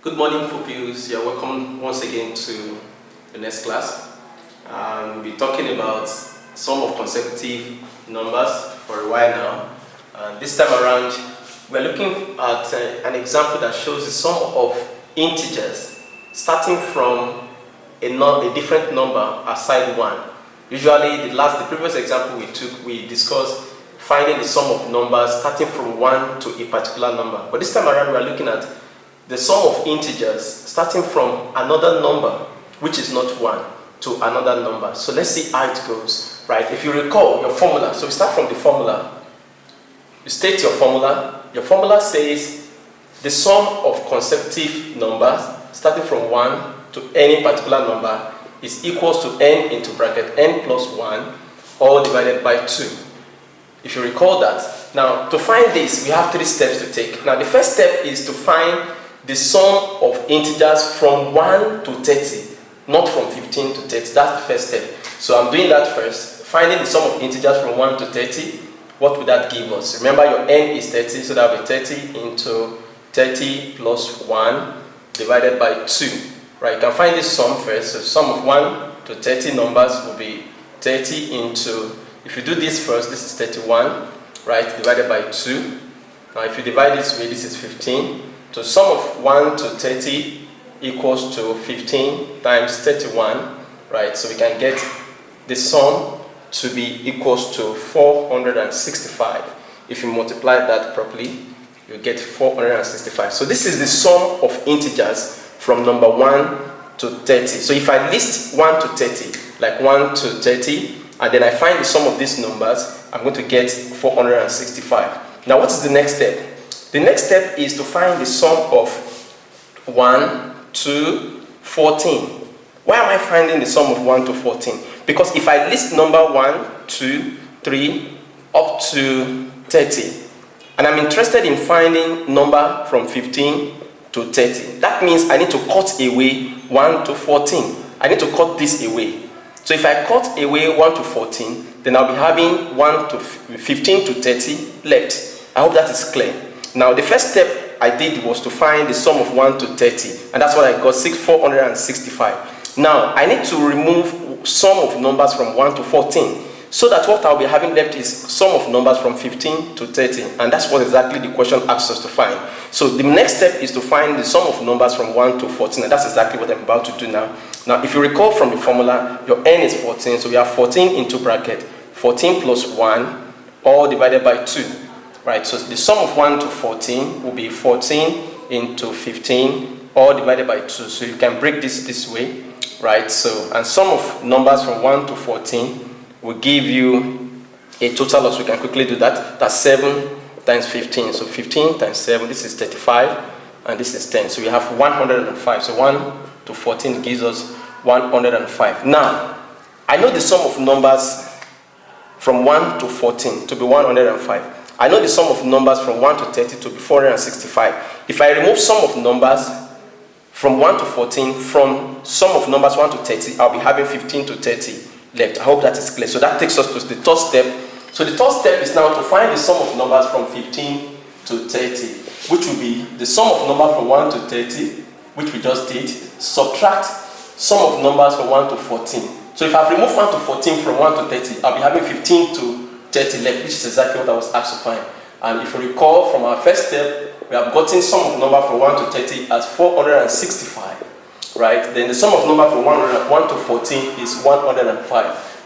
Good morning, pupils. You're welcome once again to the next class. We'll be talking about sum of consecutive numbers for a while now. This time around, we're looking at an example that shows the sum of integers starting from a different number aside 1. Usually, the previous example we discussed finding the sum of numbers starting from 1 to a particular number. But this time around, we're looking at the sum of integers starting from another number, which is not 1, to another number. So let's see how it goes, right? If you recall your formula, so we start from the formula. You state your formula. Your formula says the sum of consecutive numbers starting from 1 to any particular number is equals to n into bracket n plus 1 all divided by 2. If you recall that. Now, to find this, we have 3 steps to take. Now, the first step is to find the sum of integers from 1 to 30, not from 15 to 30. That's the first step. So I'm doing that first. Finding the sum of integers from 1 to 30, what would that give us? Remember, your n is 30, so that will be 30 into 30 plus 1 divided by 2. Right, you can find this sum first. So sum of 1 to 30 numbers will be 30 into, if you do this first, this is 31, right, divided by 2. Now if you divide this way, this is 15. So sum of 1 to 30 equals to 15 times 31, right? So we can get the sum to be equals to 465. If you multiply that properly, you get 465. So this is the sum of integers from number 1 to 30. So if I list 1 to 30, like 1 to 30, and then I find the sum of these numbers, I'm going to get 465. Now what is the next step? The next step is to find the sum of 1 to 14. Why am I finding the sum of 1 to 14? Because if I list number 1, 2, 3, up to 30, and I'm interested in finding number from 15 to 30, that means I need to cut away 1 to 14. I need to cut this away. So if I cut away 1 to 14, then I'll be having 1 to 15 to 30 left. I hope that is clear. Now, the first step I did was to find the sum of 1 to 30, and that's what I got, 465. Now, I need to remove sum of numbers from 1 to 14, so that what I'll be having left is sum of numbers from 15 to 30, and that's what exactly the question asks us to find. So the next step is to find the sum of numbers from 1 to 14, and that's exactly what I'm about to do now. Now, if you recall from the formula, your n is 14, so we have 14 into bracket, 14 plus 1, all divided by 2. Right, so the sum of 1 to 14 will be 14 into 15, all divided by 2. So you can break this way, right? So, and sum of numbers from 1 to 14 will give you a total loss. We can quickly do that. That's 7 times 15. So 15 times 7, this is 35, and this is 10. So we have 105. So 1 to 14 gives us 105. Now, I know the sum of numbers from 1 to 14 to be 105. I know the sum of numbers from 1 to 30 to be 465. If I remove sum of numbers from 1 to 14, from sum of numbers 1 to 30, I'll be having 15 to 30 left. I hope that is clear. So that takes us to the third step. So the third step is now to find the sum of numbers from 15 to 30, which will be the sum of numbers from 1 to 30, which we just did, subtract sum of numbers from 1 to 14. So if I've removed 1 to 14 from 1 to 30, I'll be having 15 to 30 left, which is exactly what I was asked to find. And if you recall from our first step, we have gotten sum of number from 1 to 30 as 465, right? Then the sum of number from 1 to 14 is 105. Now,